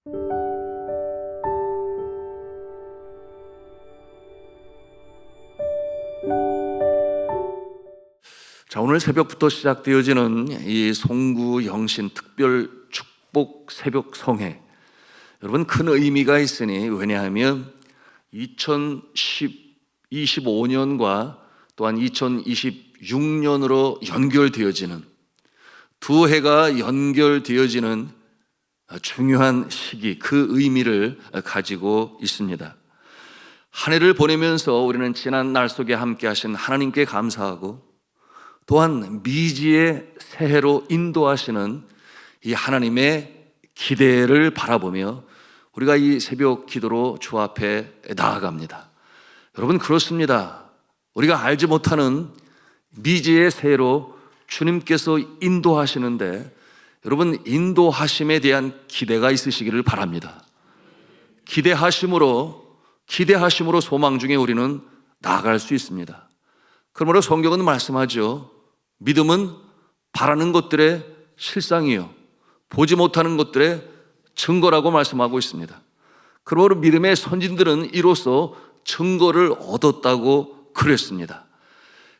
자, 오늘 새벽부터 시작되어지는 이 송구 영신 특별 축복 새벽 성회, 여러분 큰 의미가 있으니, 왜냐하면 2025년과 또한 2026년으로 연결되어지는, 두 해가 연결되어지는 중요한 시기, 그 의미를 가지고 있습니다. 한 해를 보내면서 우리는 지난 날 속에 함께 하신 하나님께 감사하고, 또한 미지의 새해로 인도하시는 이 하나님의 기대를 바라보며 우리가 이 새벽 기도로 주 앞에 나아갑니다. 여러분, 그렇습니다. 우리가 알지 못하는 미지의 새해로 주님께서 인도하시는데, 여러분, 인도하심에 대한 기대가 있으시기를 바랍니다. 기대하심으로 소망 중에 우리는 나아갈 수 있습니다. 그러므로 성경은 말씀하죠. 믿음은 바라는 것들의 실상이요, 보지 못하는 것들의 증거라고 말씀하고 있습니다. 그러므로 믿음의 선진들은 이로써 증거를 얻었다고 그랬습니다.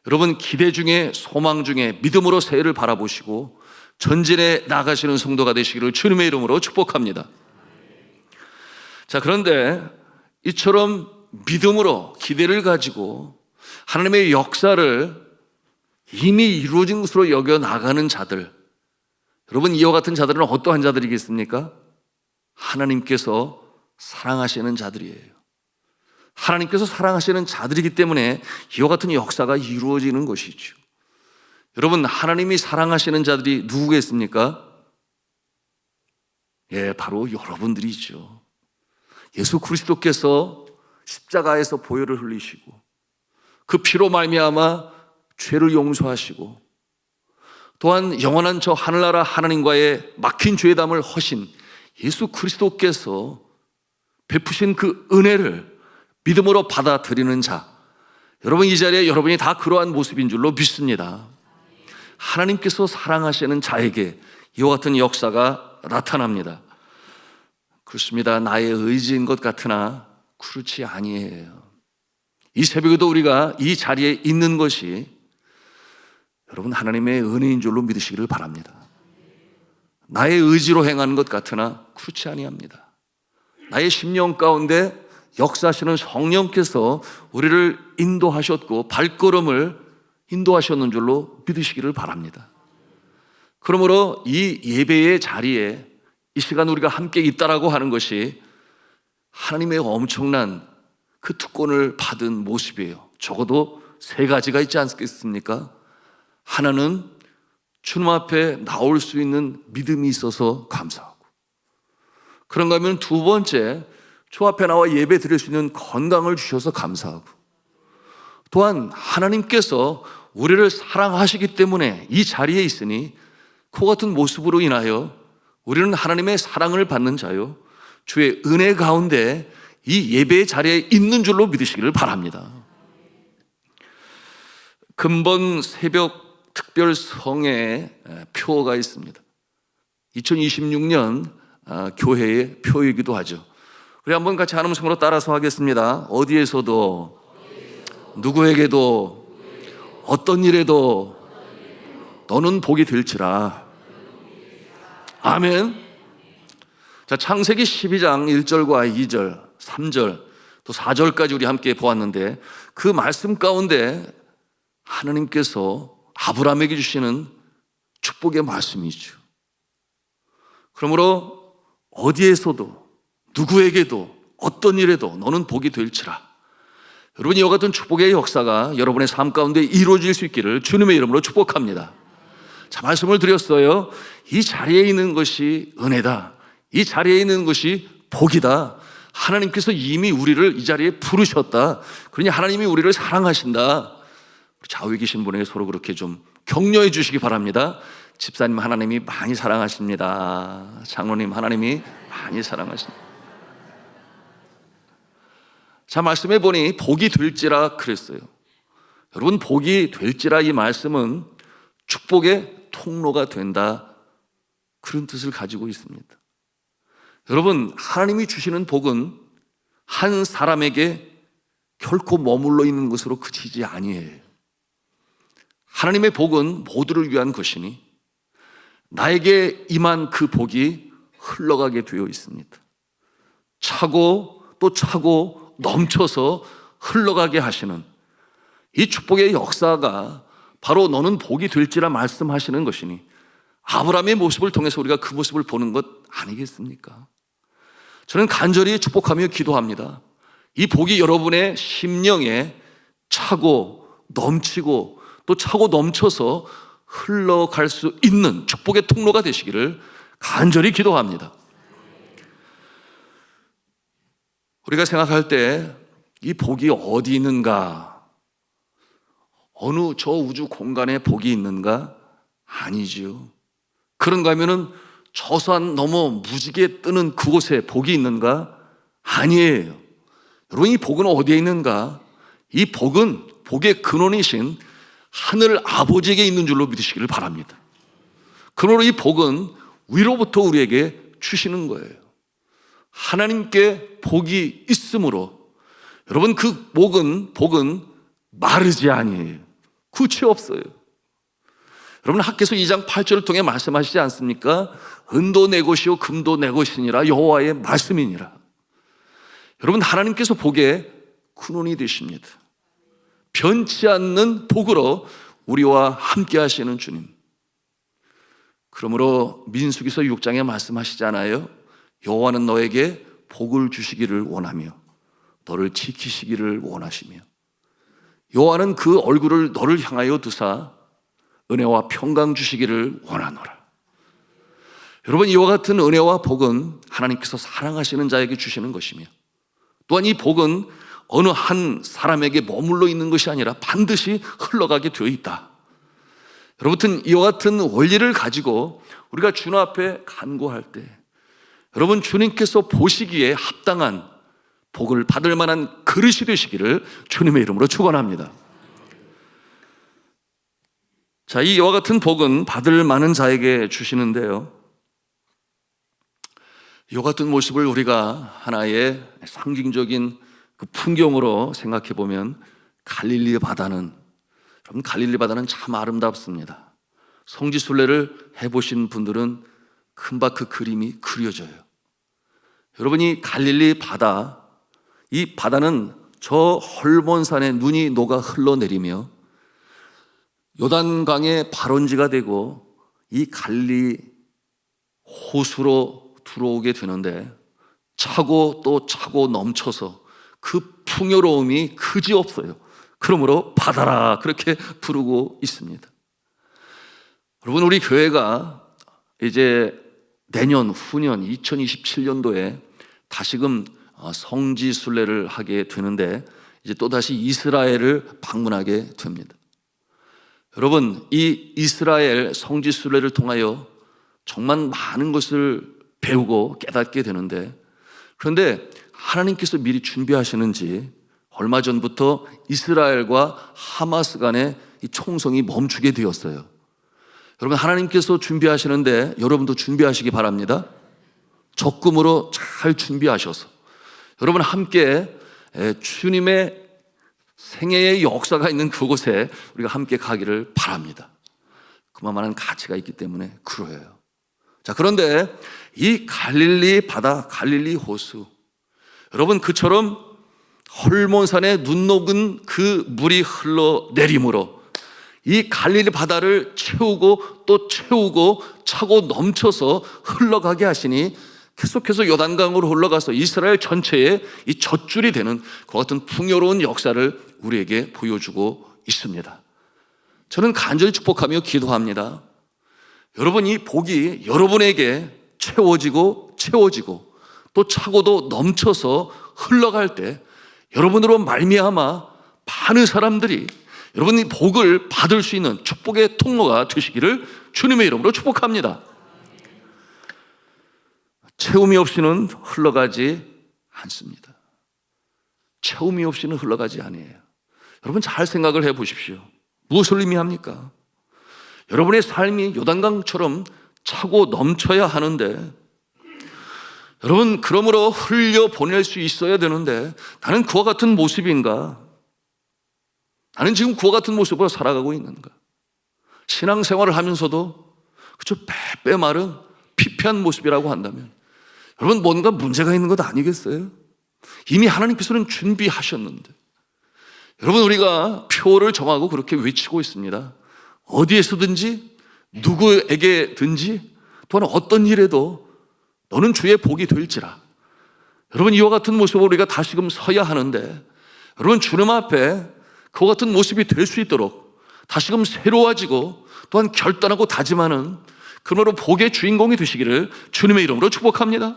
여러분, 기대 중에, 소망 중에 믿음으로 새해를 바라보시고 전진해 나가시는 성도가 되시기를 주님의 이름으로 축복합니다. 자, 그런데 이처럼 믿음으로 기대를 가지고 하나님의 역사를 이미 이루어진 것으로 여겨 나가는 자들, 여러분, 이와 같은 자들은 어떠한 자들이겠습니까? 하나님께서 사랑하시는 자들이에요. 하나님께서 사랑하시는 자들이기 때문에 이와 같은 역사가 이루어지는 것이죠. 여러분, 하나님이 사랑하시는 자들이 누구겠습니까? 바로 여러분들이죠. 예수 그리스도께서 십자가에서 보혈을 흘리시고 그 피로 말미암아 죄를 용서하시고, 또한 영원한 저 하늘나라 하나님과의 막힌 죄담을 허신 예수 그리스도께서 베푸신 그 은혜를 믿음으로 받아들이는 자, 여러분, 이 자리에 여러분이 다 그러한 모습인 줄로 믿습니다. 하나님께서 사랑하시는 자에게 이와 같은 역사가 나타납니다. 그렇습니다. 나의 의지인 것 같으나 그렇지 아니에요. 이 새벽에도 우리가 이 자리에 있는 것이 여러분 하나님의 은혜인 줄로 믿으시기를 바랍니다. 나의 의지로 행하는 것 같으나 그렇지 아니합니다. 나의 심령 가운데 역사하시는 성령께서 우리를 인도하셨고 발걸음을 인도하셨는 줄로 믿으시기를 바랍니다. 그러므로 이 예배의 자리에 이 시간 우리가 함께 있다라고 하는 것이 하나님의 엄청난 그 특권을 받은 모습이에요. 적어도 세 가지가 있지 않겠습니까? 하나는 주님 앞에 나올 수 있는 믿음이 있어서 감사하고, 그런가 하면 두 번째, 주 앞에 나와 예배 드릴 수 있는 건강을 주셔서 감사하고, 또한 하나님께서 우리를 사랑하시기 때문에 이 자리에 있으니 그와 같은 모습으로 인하여 우리는 하나님의 사랑을 받는 자요, 주의 은혜 가운데 이 예배의 자리에 있는 줄로 믿으시기를 바랍니다. 금번 새벽 특별 성회의 표어가 있습니다. 2026년 교회의 표이기도 하죠. 우리 한번 같이 한 음성으로 따라서 하겠습니다. 어디에서도, 누구에게도, 어떤 일에도 너는 복이 될지라. 아멘. 자, 창세기 12장 1절과 2절, 3절, 또 4절까지 우리 함께 보았는데, 그 말씀 가운데 하나님께서 아브라함에게 주시는 축복의 말씀이죠. 그러므로 어디에서도, 누구에게도, 어떤 일에도 너는 복이 될지라. 여러분, 이와 같은 축복의 역사가 여러분의 삶 가운데 이루어질 수 있기를 주님의 이름으로 축복합니다. 자, 말씀을 드렸어요. 이 자리에 있는 것이 은혜다. 이 자리에 있는 것이 복이다. 하나님께서 이미 우리를 이 자리에 부르셨다. 그러니 하나님이 우리를 사랑하신다. 좌우에 계신 분에게 서로 그렇게 좀 격려해 주시기 바랍니다. 집사님, 하나님이 많이 사랑하십니다. 장로님, 하나님이 많이 사랑하십니다. 자, 말씀해 보니 복이 될지라 그랬어요. 여러분, 복이 될지라 이 말씀은 축복의 통로가 된다, 그런 뜻을 가지고 있습니다. 여러분, 하나님이 주시는 복은 한 사람에게 결코 머물러 있는 것으로 그치지 아니에요. 하나님의 복은 모두를 위한 것이니 나에게 임한 그 복이 흘러가게 되어 있습니다. 차고 또 차고 넘쳐서 흘러가게 하시는 이 축복의 역사가 바로 너는 복이 될지라 말씀하시는 것이니 아브라함의 모습을 통해서 우리가 그 모습을 보는 것 아니겠습니까? 저는 간절히 축복하며 기도합니다. 이 복이 여러분의 심령에 차고 넘치고 또 차고 넘쳐서 흘러갈 수 있는 축복의 통로가 되시기를 간절히 기도합니다. 우리가 생각할 때 이 복이 어디 있는가? 어느 저 우주 공간에 복이 있는가? 아니지요. 그런가 하면은 저 산 너머 무지개 뜨는 그곳에 복이 있는가? 아니에요. 여러분, 이 복은 어디에 있는가? 이 복은 복의 근원이신 하늘 아버지에게 있는 줄로 믿으시기를 바랍니다. 그러므로 이 복은 위로부터 우리에게 주시는 거예요. 하나님께 복이 있으므로 여러분, 그 복은 마르지 아니에요. 끝이 없어요. 여러분, 학개서 2장 8절을 통해 말씀하시지 않습니까? 은도 내 것이요 금도 내 것이니라 여호와의 말씀이니라. 여러분, 하나님께서 복의 근원이 되십니다. 변치 않는 복으로 우리와 함께 하시는 주님. 그러므로 민수기서 6장에 말씀하시잖아요. 여호와는 너에게 복을 주시기를 원하며 너를 지키시기를 원하시며 여호와는 그 얼굴을 너를 향하여 두사 은혜와 평강 주시기를 원하노라. 여러분, 이와 같은 은혜와 복은 하나님께서 사랑하시는 자에게 주시는 것이며 또한 이 복은 어느 한 사람에게 머물러 있는 것이 아니라 반드시 흘러가게 되어 있다. 여러분, 이와 같은 원리를 가지고 우리가 주님 앞에 간구할 때 여러분, 주님께서 보시기에 합당한 복을 받을 만한 그릇이 되시기를 주님의 이름으로 축원합니다. 자, 이와 같은 복은 받을 만한 자에게 주시는데요, 이와 같은 모습을 우리가 하나의 상징적인 그 풍경으로 생각해 보면 갈릴리 바다는, 여러분, 갈릴리 바다는 참 아름답습니다. 성지순례를 해보신 분들은 금방 그 그림이 그려져요. 여러분이 갈릴리 바다, 이 바다는 저 헐몬산에 눈이 녹아 흘러내리며 요단강의 발원지가 되고 이 갈릴리 호수로 들어오게 되는데 차고 또 차고 넘쳐서 그 풍요로움이 그지없어요. 그러므로 바다라 그렇게 부르고 있습니다. 여러분, 우리 교회가 이제 내년 후년 2027년도에 다시금 성지순례를 하게 되는데 이제 또다시 이스라엘을 방문하게 됩니다. 여러분, 이 이스라엘 성지순례를 통하여 정말 많은 것을 배우고 깨닫게 되는데, 그런데 하나님께서 미리 준비하시는지 얼마 전부터 이스라엘과 하마스 간의 이 총성이 멈추게 되었어요. 여러분, 하나님께서 준비하시는데 여러분도 준비하시기 바랍니다. 적금으로 잘 준비하셔서 여러분 함께 주님의 생애의 역사가 있는 그곳에 우리가 함께 가기를 바랍니다. 그만한 가치가 있기 때문에 그러해요. 자, 그런데 이 갈릴리 바다, 갈릴리 호수, 여러분, 그처럼 헐몬산에 눈 녹은 그 물이 흘러내림으로 이 갈릴리 바다를 채우고 또 채우고 차고 넘쳐서 흘러가게 하시니 계속해서 요단강으로 흘러가서 이스라엘 전체에 이 젖줄이 되는 그 같은 풍요로운 역사를 우리에게 보여주고 있습니다. 저는 간절히 축복하며 기도합니다. 여러분, 이 복이 여러분에게 채워지고 또 차고도 넘쳐서 흘러갈 때 여러분으로 말미암아 많은 사람들이 여러분 이 복을 받을 수 있는 축복의 통로가 되시기를 주님의 이름으로 축복합니다. 채움이 없이는 흘러가지 않습니다. 채움이 없이는 흘러가지 아니에요. 여러분, 잘 생각을 해 보십시오. 무엇을 의미합니까? 여러분의 삶이 요단강처럼 차고 넘쳐야 하는데, 여러분, 그러므로 흘려보낼 수 있어야 되는데 나는 그와 같은 모습인가? 나는 지금 그와 같은 모습으로 살아가고 있는가? 신앙생활을 하면서도 그저 빼빼 마른 피폐한 모습이라고 한다면 여러분, 뭔가 문제가 있는 것 아니겠어요? 이미 하나님께서는 준비하셨는데, 여러분, 우리가 표를 정하고 그렇게 외치고 있습니다. 어디에서든지 누구에게든지 또한 어떤 일에도 너는 주의 복이 될지라. 여러분, 이와 같은 모습으로 우리가 다시금 서야 하는데, 여러분, 주님 앞에 그와 같은 모습이 될 수 있도록 다시금 새로워지고 또한 결단하고 다짐하는, 그러므로 복의 주인공이 되시기를 주님의 이름으로 축복합니다.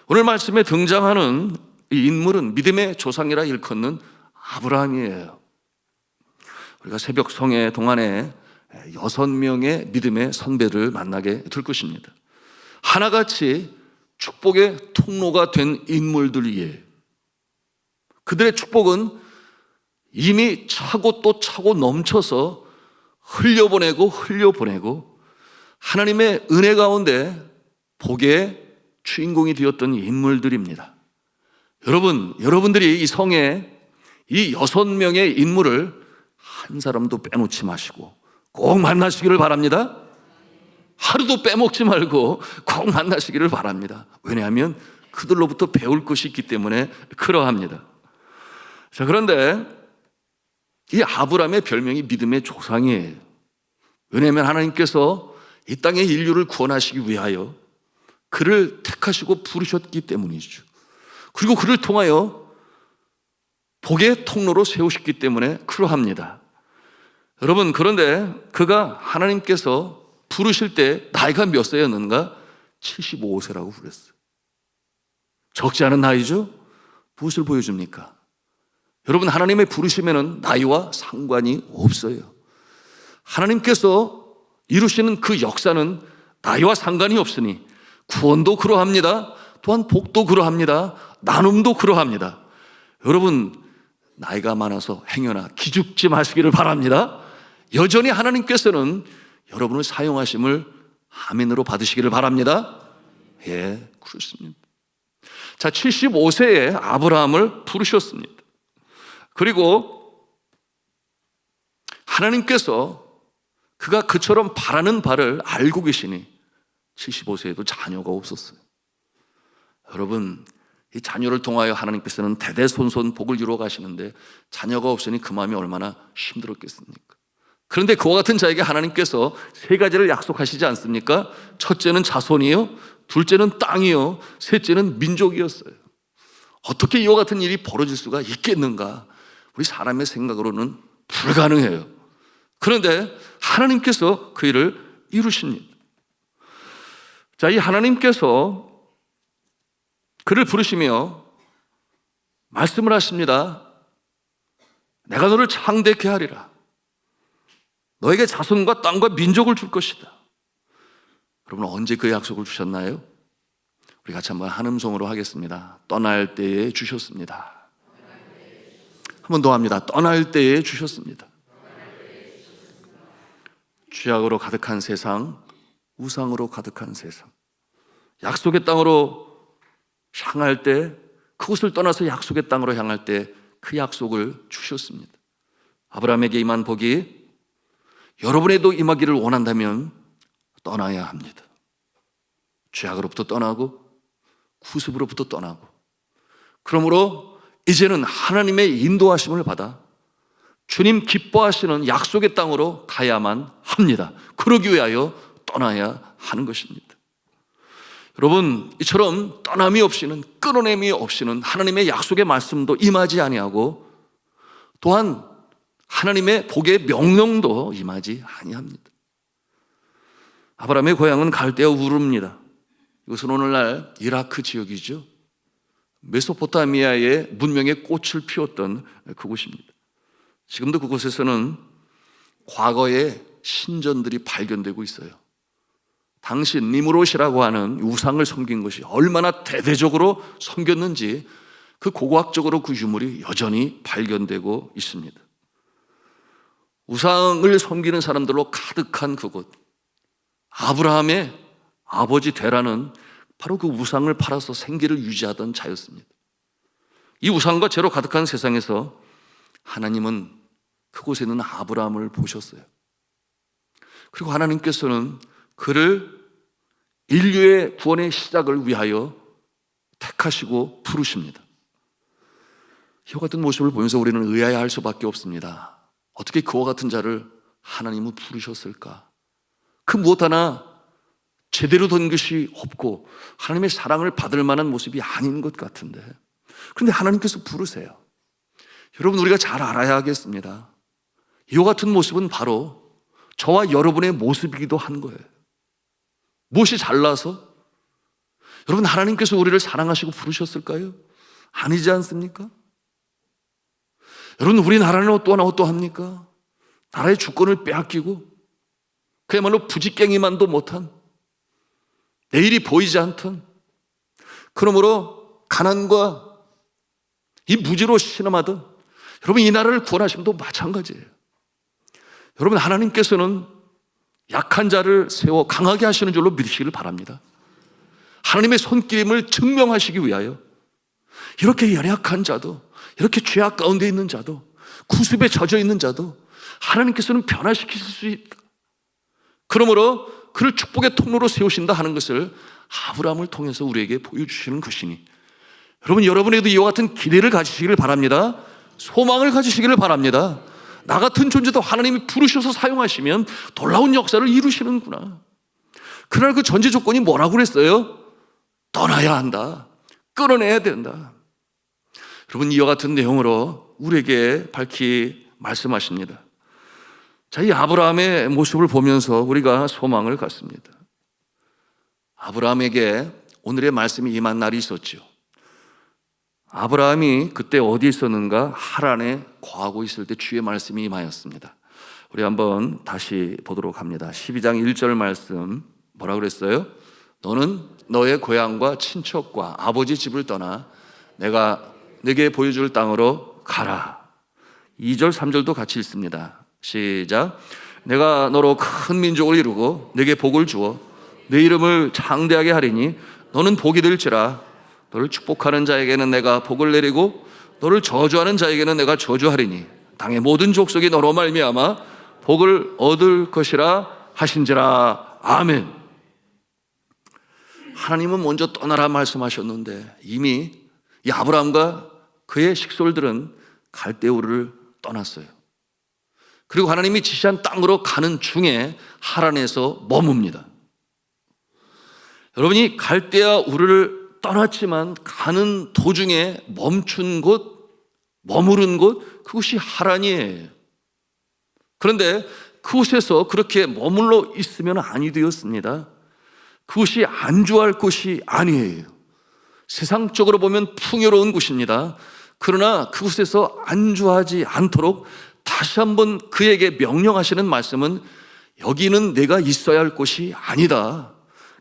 오늘 말씀에 등장하는 이 인물은 믿음의 조상이라 일컫는 아브라함이에요. 우리가 새벽 성회 동안에 6명의 믿음의 선배를 만나게 될 것입니다. 하나같이 축복의 통로가 된 인물들이에요. 그들의 축복은 이미 차고 또 차고 넘쳐서 흘려보내고 하나님의 은혜 가운데 복의 주인공이 되었던 인물들입니다. 여러분들이 이 성에 이 6명의 인물을 한 사람도 빼놓지 마시고 꼭 만나시기를 바랍니다. 하루도 빼먹지 말고 꼭 만나시기를 바랍니다. 왜냐하면 그들로부터 배울 것이 있기 때문에 그러합니다. 자, 그런데 이 아브라함의 별명이 믿음의 조상이에요. 왜냐하면 하나님께서 이 땅의 인류를 구원하시기 위하여 그를 택하시고 부르셨기 때문이죠. 그리고 그를 통하여 복의 통로로 세우셨기 때문에 그러합니다. 여러분, 그런데 그가 하나님께서 부르실 때 나이가 몇 세였는가? 75세라고 부르셨어요. 적지 않은 나이죠? 무엇을 보여줍니까? 여러분, 하나님의 부르심에는 나이와 상관이 없어요. 하나님께서 이루시는 그 역사는 나이와 상관이 없으니 구원도 그러합니다. 또한 복도 그러합니다. 나눔도 그러합니다. 여러분, 나이가 많아서 행여나 기죽지 마시기를 바랍니다. 여전히 하나님께서는 여러분을 사용하심을 아멘으로 받으시기를 바랍니다. 예, 그렇습니다. 자, 75세에 아브라함을 부르셨습니다. 그리고 하나님께서 그가 그처럼 바라는 바를 알고 계시니 75세에도 자녀가 없었어요. 여러분, 이 자녀를 통하여 하나님께서는 대대손손 복을 이루어 가시는데 자녀가 없으니 그 마음이 얼마나 힘들었겠습니까? 그런데 그와 같은 자에게 하나님께서 3가지를 약속하시지 않습니까? 첫째는 자손이요, 둘째는 땅이요, 셋째는 민족이었어요. 어떻게 이와 같은 일이 벌어질 수가 있겠는가? 우리 사람의 생각으로는 불가능해요. 그런데 하나님께서 그 일을 이루십니다. 자, 이 하나님께서 그를 부르시며 말씀을 하십니다. 내가 너를 창대케 하리라. 너에게 자손과 땅과 민족을 줄 것이다. 여러분, 언제 그 약속을 주셨나요? 우리 같이 한번 한음성으로 하겠습니다. 떠날 때에 주셨습니다. 한 번 더 합니다. 떠날 때에 주셨습니다. 죄악으로 가득한 세상, 우상으로 가득한 세상, 약속의 땅으로 향할 때, 그곳을 떠나서 약속의 땅으로 향할 때 그 약속을 주셨습니다. 아브라함에게 임한 복이 여러분에도 임하기를 원한다면 떠나야 합니다. 죄악으로부터 떠나고 구습으로부터 떠나고, 그러므로 이제는 하나님의 인도하심을 받아 주님 기뻐하시는 약속의 땅으로 가야만 합니다. 그러기 위하여 떠나야 하는 것입니다. 여러분, 이처럼 떠남이 없이는, 끊어냄이 없이는 하나님의 약속의 말씀도 임하지 아니하고 또한 하나님의 복의 명령도 임하지 아니합니다. 아브라함의 고향은 갈대아 우르입니다. 이것은 오늘날 이라크 지역이죠. 메소포타미아의 문명의 꽃을 피웠던 그곳입니다. 지금도 그곳에서는 과거의 신전들이 발견되고 있어요. 당시 니무롯이라고 하는 우상을 섬긴 것이 얼마나 대대적으로 섬겼는지 그 고고학적으로 그 유물이 여전히 발견되고 있습니다. 우상을 섬기는 사람들로 가득한 그곳, 아브라함의 아버지 데라는 바로 그 우상을 팔아서 생계를 유지하던 자였습니다. 이 우상과 죄로 가득한 세상에서 하나님은 그곳에 있는 아브라함을 보셨어요. 그리고 하나님께서는 그를 인류의 구원의 시작을 위하여 택하시고 부르십니다. 이와 같은 모습을 보면서 우리는 의아해할 수밖에 없습니다. 어떻게 그와 같은 자를 하나님은 부르셨을까? 그 무엇 하나 제대로 된 것이 없고 하나님의 사랑을 받을 만한 모습이 아닌 것 같은데, 그런데 하나님께서 부르세요. 여러분, 우리가 잘 알아야 하겠습니다. 이와 같은 모습은 바로 저와 여러분의 모습이기도 한 거예요. 무엇이 잘나서? 여러분, 하나님께서 우리를 사랑하시고 부르셨을까요? 아니지 않습니까? 여러분, 우리나라는 어떠합니까? 나라의 주권을 빼앗기고 그야말로 부지깽이만도 못한, 내일이 보이지 않던, 그러므로 가난과 이 무지로 신음하던, 여러분, 이 나라를 구원하시면 또 마찬가지예요. 여러분, 하나님께서는 약한 자를 세워 강하게 하시는 줄로 믿으시기를 바랍니다. 하나님의 손길임을 증명하시기 위하여 이렇게 연약한 자도, 이렇게 죄악 가운데 있는 자도, 구습에 젖어 있는 자도 하나님께서는 변화시키실 수 있다. 그러므로 그를 축복의 통로로 세우신다 하는 것을 아브라함을 통해서 우리에게 보여주시는 것이니, 여러분, 여러분에게도 이와 같은 기대를 가지시기를 바랍니다. 소망을 가지시기를 바랍니다. 나 같은 존재도 하나님이 부르셔서 사용하시면 놀라운 역사를 이루시는구나. 그날 그 전제 조건이 뭐라고 그랬어요? 떠나야 한다. 끌어내야 된다. 여러분, 이와 같은 내용으로 우리에게 밝히 말씀하십니다. 자, 이 아브라함의 모습을 보면서 우리가 소망을 갖습니다. 아브라함에게 오늘의 말씀이 임한 날이 있었죠. 아브라함이 그때 어디 있었는가? 하란에 거하고 있을 때 주의 말씀이 임하였습니다. 우리 한번 다시 보도록 합니다. 12장 1절 말씀 뭐라고 그랬어요? 너는 너의 고향과 친척과 아버지 집을 떠나 내가 내게 보여줄 땅으로 가라. 2절 3절도 같이 읽습니다. 시작. 내가 너로 큰 민족을 이루고 내게 복을 주어 내 이름을 장대하게 하리니 너는 복이 될지라. 너를 축복하는 자에게는 내가 복을 내리고 너를 저주하는 자에게는 내가 저주하리니 땅의 모든 족속이 너로 말미암아 복을 얻을 것이라 하신지라. 아멘. 하나님은 먼저 떠나라 말씀하셨는데 이미 이 아브라함과 그의 식솔들은 갈대우를 떠났어요. 그리고 하나님이 지시한 땅으로 가는 중에 하란에서 머뭅니다. 여러분이 갈대아 우르를 떠났지만 가는 도중에 멈춘 곳, 머무른 곳, 그곳이 하란이에요. 그런데 그곳에서 그렇게 머물러 있으면 아니 되었습니다. 그곳이 안주할 곳이 아니에요. 세상적으로 보면 풍요로운 곳입니다. 그러나 그곳에서 안주하지 않도록 다시 한번 그에게 명령하시는 말씀은 여기는 내가 있어야 할 곳이 아니다.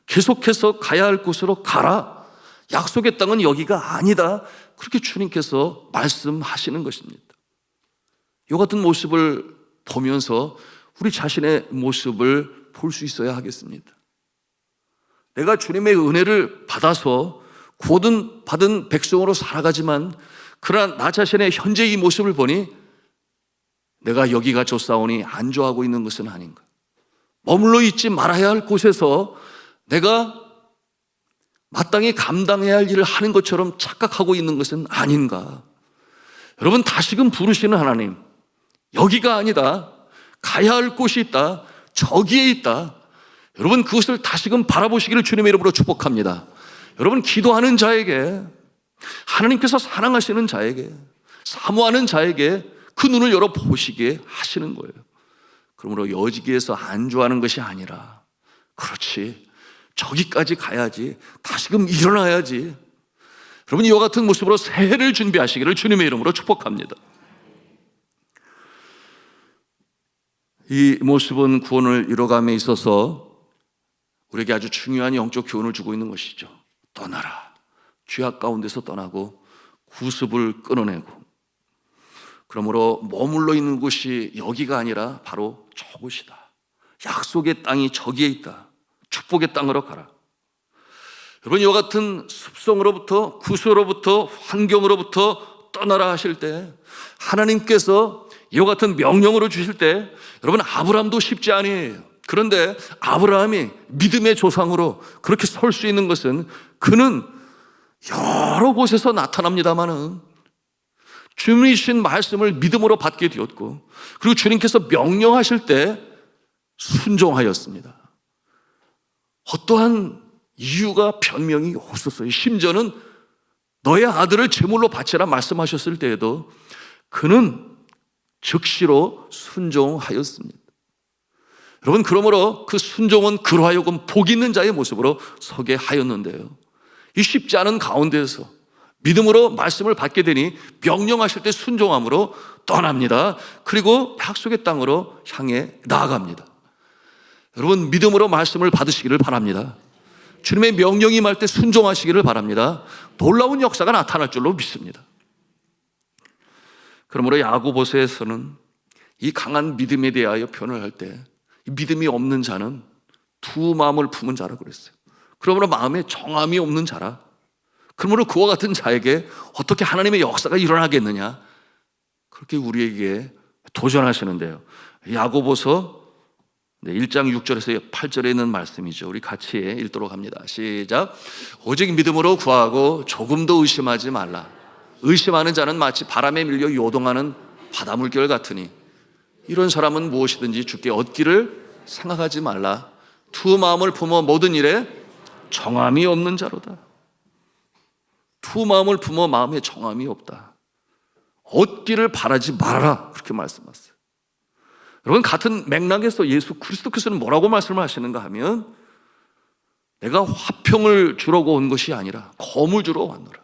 계속해서 가야 할 곳으로 가라. 약속의 땅은 여기가 아니다. 그렇게 주님께서 말씀하시는 것입니다. 이 같은 모습을 보면서 우리 자신의 모습을 볼 수 있어야 하겠습니다. 내가 주님의 은혜를 받아서 구원 받은 백성으로 살아가지만 그러나 나 자신의 현재 이 모습을 보니 내가 여기가 좋사오니 안주하고 있는 것은 아닌가. 머물러 있지 말아야 할 곳에서 내가 마땅히 감당해야 할 일을 하는 것처럼 착각하고 있는 것은 아닌가. 여러분, 다시금 부르시는 하나님, 여기가 아니다. 가야 할 곳이 있다. 저기에 있다. 여러분, 그것을 다시금 바라보시기를 주님의 이름으로 축복합니다. 여러분, 기도하는 자에게, 하나님께서 사랑하시는 자에게, 사모하는 자에게 그 눈을 열어 보시게 하시는 거예요. 그러므로 여기에서 안주하는 것이 아니라, 그렇지, 저기까지 가야지, 다시금 일어나야지. 여러분, 이와 같은 모습으로 새해를 준비하시기를 주님의 이름으로 축복합니다. 이 모습은 구원을 이뤄감에 있어서 우리에게 아주 중요한 영적 교훈을 주고 있는 것이죠. 떠나라. 죄악 가운데서 떠나고 구습을 끊어내고, 그러므로 머물러 있는 곳이 여기가 아니라 바로 저곳이다. 약속의 땅이 저기에 있다. 축복의 땅으로 가라. 여러분, 이와 같은 습성으로부터, 구수로부터, 환경으로부터 떠나라 하실 때, 하나님께서 이와 같은 명령으로 주실 때, 여러분, 아브라함도 쉽지 아니에요. 그런데 아브라함이 믿음의 조상으로 그렇게 설 수 있는 것은 그는 여러 곳에서 나타납니다마는 주님이 주신 말씀을 믿음으로 받게 되었고, 그리고 주님께서 명령하실 때 순종하였습니다. 어떠한 이유가 변명이 없었어요. 심지어는 너의 아들을 제물로 바치라 말씀하셨을 때에도 그는 즉시로 순종하였습니다. 여러분, 그러므로 그 순종은 그로 하여금 복 있는 자의 모습으로 서게 하였는데요, 이 쉽지 않은 가운데에서 믿음으로 말씀을 받게 되니 명령하실 때 순종함으로 떠납니다. 그리고 약속의 땅으로 향해 나아갑니다. 여러분, 믿음으로 말씀을 받으시기를 바랍니다. 주님의 명령이 임할 때 순종하시기를 바랍니다. 놀라운 역사가 나타날 줄로 믿습니다. 그러므로 야고보서에서는 이 강한 믿음에 대하여 표현을 할 때 믿음이 없는 자는 두 마음을 품은 자라고 그랬어요. 그러므로 마음에 정함이 없는 자라. 그러므로 그와 같은 자에게 어떻게 하나님의 역사가 일어나겠느냐, 그렇게 우리에게 도전하시는데요. 야고보서 1장 6절에서 8절에 있는 말씀이죠. 우리 같이 읽도록 합니다. 시작. 오직 믿음으로 구하고 조금도 의심하지 말라. 의심하는 자는 마치 바람에 밀려 요동하는 바닷물결 같으니 이런 사람은 무엇이든지 주께 얻기를 생각하지 말라. 두 마음을 품어 모든 일에 정함이 없는 자로다. 두 마음을 품어 마음에 정함이 없다. 얻기를 바라지 말아라, 그렇게 말씀하셨어요. 여러분, 같은 맥락에서 예수 그리스도께서는 뭐라고 말씀을 하시는가 하면, 내가 화평을 주려고 온 것이 아니라 검을 주러 왔노라.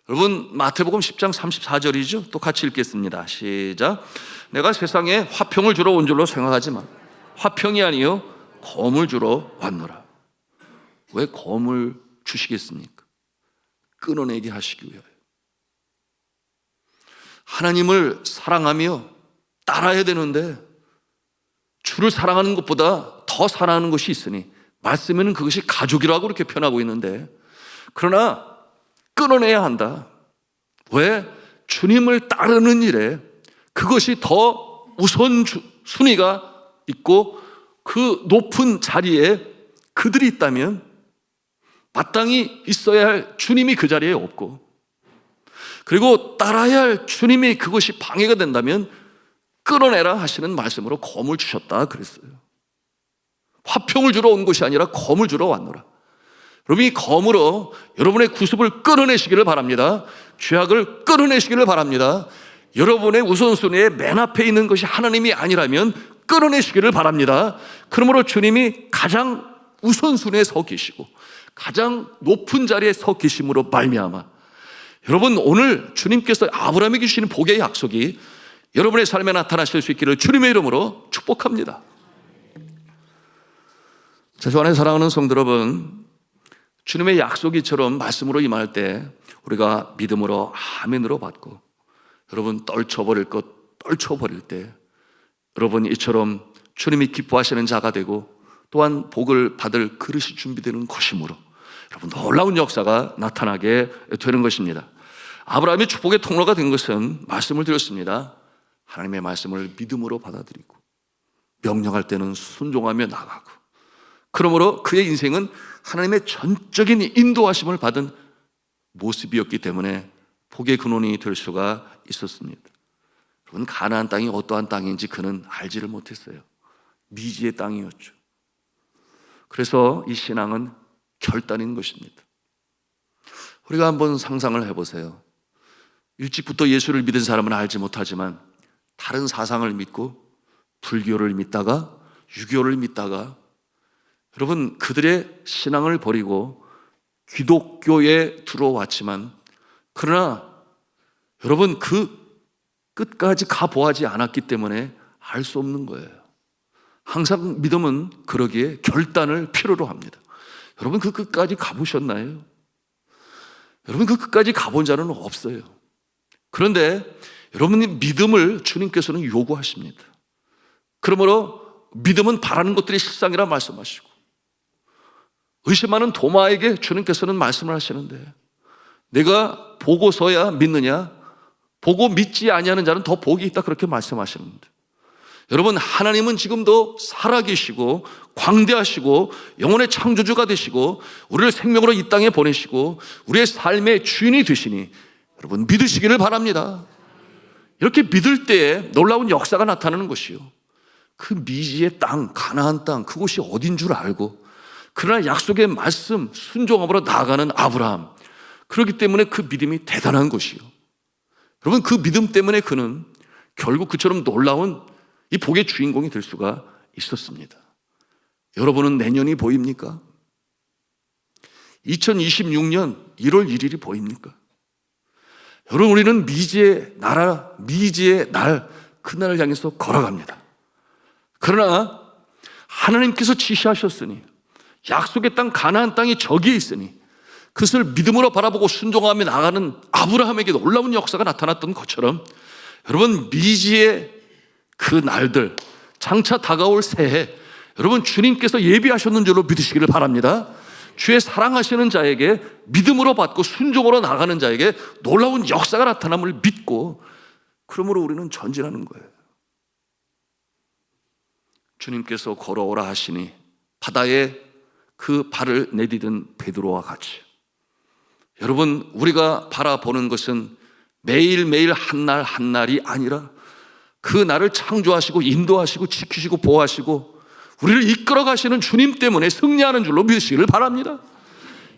여러분, 마태복음 10장 34절이죠. 또 같이 읽겠습니다. 시작. 내가 세상에 화평을 주러 온 줄로 생각하지 마. 화평이 아니요 검을 주러 왔노라. 왜 검을 주시겠습니까? 끊어내게 하시기 위하여. 하나님을 사랑하며 따라야 되는데 주를 사랑하는 것보다 더 사랑하는 것이 있으니 말씀에는 그것이 가족이라고 그렇게 표현하고 있는데, 그러나 끊어내야 한다. 왜? 주님을 따르는 일에 그것이 더 우선 순위가 있고 그 높은 자리에 그들이 있다면 마땅히 있어야 할 주님이 그 자리에 없고, 그리고 따라야 할 주님이 그것이 방해가 된다면 끊어내라 하시는 말씀으로 검을 주셨다 그랬어요. 화평을 주러 온 것이 아니라 검을 주러 왔노라. 여러분, 이 검으로 여러분의 구습을 끊어내시기를 바랍니다. 죄악을 끊어내시기를 바랍니다. 여러분의 우선순위에 맨 앞에 있는 것이 하나님이 아니라면 끊어내시기를 바랍니다. 그러므로 주님이 가장 우선순위에 서 계시고 가장 높은 자리에 서 계심으로 말미암아 여러분, 오늘 주님께서 아브라함에게 주시는 복의 약속이 여러분의 삶에 나타나실 수 있기를 주님의 이름으로 축복합니다. 자, 주 안에 사랑하는 성도 여러분, 주님의 약속이처럼 말씀으로 임할 때 우리가 믿음으로 아멘으로 받고, 여러분 떨쳐버릴 것 떨쳐버릴 때 여러분 이처럼 주님이 기뻐하시는 자가 되고 또한 복을 받을 그릇이 준비되는 것이므로 여러분 놀라운 역사가 나타나게 되는 것입니다. 아브라함이 축복의 통로가 된 것은 말씀을 드렸습니다. 하나님의 말씀을 믿음으로 받아들이고 명령할 때는 순종하며 나가고, 그러므로 그의 인생은 하나님의 전적인 인도하심을 받은 모습이었기 때문에 복의 근원이 될 수가 있었습니다. 여러분, 가나안 땅이 어떠한 땅인지 그는 알지를 못했어요. 미지의 땅이었죠. 그래서 이 신앙은 결단인 것입니다. 우리가 한번 상상을 해보세요. 일찍부터 예수를 믿은 사람은 알지 못하지만 다른 사상을 믿고 불교를 믿다가 유교를 믿다가 여러분 그들의 신앙을 버리고 기독교에 들어왔지만, 그러나 여러분 그 끝까지 가보하지 않았기 때문에 알 수 없는 거예요. 항상 믿음은 그러기에 결단을 필요로 합니다. 여러분 그 끝까지 가보셨나요? 여러분 그 끝까지 가본 자는 없어요. 그런데 여러분의 믿음을 주님께서는 요구하십니다. 그러므로 믿음은 바라는 것들이 실상이라 말씀하시고, 의심 많은 도마에게 주님께서는 말씀을 하시는데, 내가 보고서야 믿느냐? 보고 믿지 아니하는 자는 더 복이 있다, 그렇게 말씀하시는데, 여러분, 하나님은 지금도 살아계시고 광대하시고 영혼의 창조주가 되시고 우리를 생명으로 이 땅에 보내시고 우리의 삶의 주인이 되시니 여러분 믿으시기를 바랍니다. 이렇게 믿을 때에 놀라운 역사가 나타나는 것이요, 그 미지의 땅, 가나안 땅, 그곳이 어딘 줄 알고 그러나 약속의 말씀 순종함으로 나아가는 아브라함, 그렇기 때문에 그 믿음이 대단한 것이요, 여러분 그 믿음 때문에 그는 결국 그처럼 놀라운 이 복의 주인공이 될 수가 있었습니다. 여러분은 내년이 보입니까? 2026년 1월 1일이 보입니까? 여러분, 우리는 미지의 나라, 미지의 날, 그날을 향해서 걸어갑니다. 그러나 하나님께서 지시하셨으니, 약속의 땅 가나안 땅이 저기에 있으니 그것을 믿음으로 바라보고 순종하며 나가는 아브라함에게 놀라운 역사가 나타났던 것처럼, 여러분 미지의 그 날들, 장차 다가올 새해, 여러분 주님께서 예비하셨는 줄로 믿으시기를 바랍니다. 주의 사랑하시는 자에게, 믿음으로 받고 순종으로 나가는 자에게 놀라운 역사가 나타남을 믿고, 그러므로 우리는 전진하는 거예요. 주님께서 걸어오라 하시니 바다에 그 발을 내디딘 베드로와 같이, 여러분 우리가 바라보는 것은 매일매일 한 날 한 날이 아니라 그 날을 창조하시고 인도하시고 지키시고 보호하시고 우리를 이끌어 가시는 주님 때문에 승리하는 줄로 믿으시기를 바랍니다.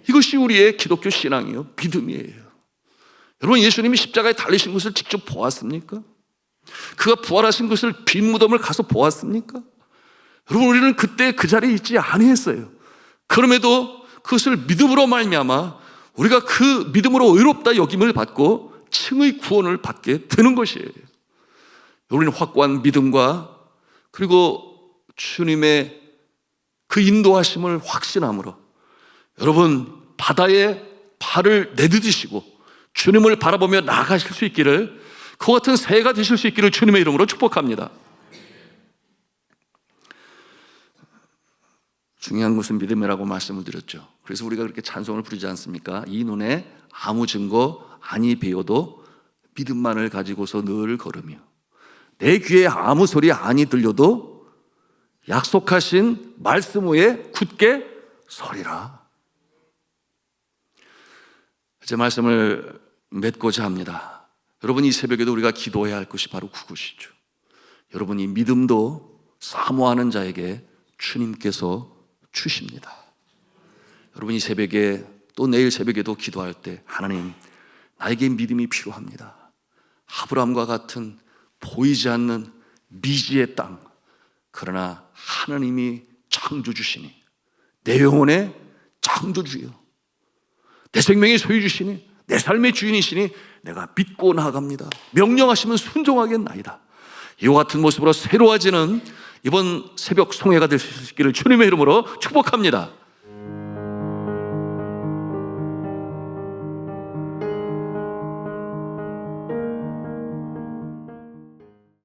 이것이 우리의 기독교 신앙이요, 믿음이에요. 여러분, 예수님이 십자가에 달리신 것을 직접 보았습니까? 그가 부활하신 것을 빈 무덤을 가서 보았습니까? 여러분, 우리는 그때 그 자리에 있지 아니했어요. 그럼에도 그것을 믿음으로 말미암아 우리가 그 믿음으로 의롭다 여김을 받고 칭의 구원을 받게 되는 것이에요. 우리는 확고한 믿음과 그리고 주님의 그 인도하심을 확신함으로, 여러분 바다에 발을 내디디시고 주님을 바라보며 나아가실 수 있기를, 그와 같은 새해가 되실 수 있기를 주님의 이름으로 축복합니다. 중요한 것은 믿음이라고 말씀을 드렸죠. 그래서 우리가 그렇게 찬송을 부르지 않습니까? 이 눈에 아무 증거 아니 배워도 믿음만을 가지고서 늘 걸으며, 내 귀에 아무 소리 아니 들려도 약속하신 말씀 위에 굳게 서리라. 제 말씀을 맺고자 합니다. 여러분, 이 새벽에도 우리가 기도해야 할 것이 바로 그것이죠. 여러분, 이 믿음도 사모하는 자에게 주님께서 주십니다. 여러분, 이 새벽에 또 내일 새벽에도 기도할 때, 하나님 나에게 믿음이 필요합니다. 아브라함과 같은 보이지 않는 미지의 땅, 그러나 하나님이 창조주시니, 내 영혼의 창조주요, 내 생명의 소유주시니, 내 삶의 주인이시니 내가 믿고 나아갑니다. 명령하시면 순종하겠나이다. 이와 같은 모습으로 새로워지는 이번 새벽 송해가 될 수 있기를 주님의 이름으로 축복합니다.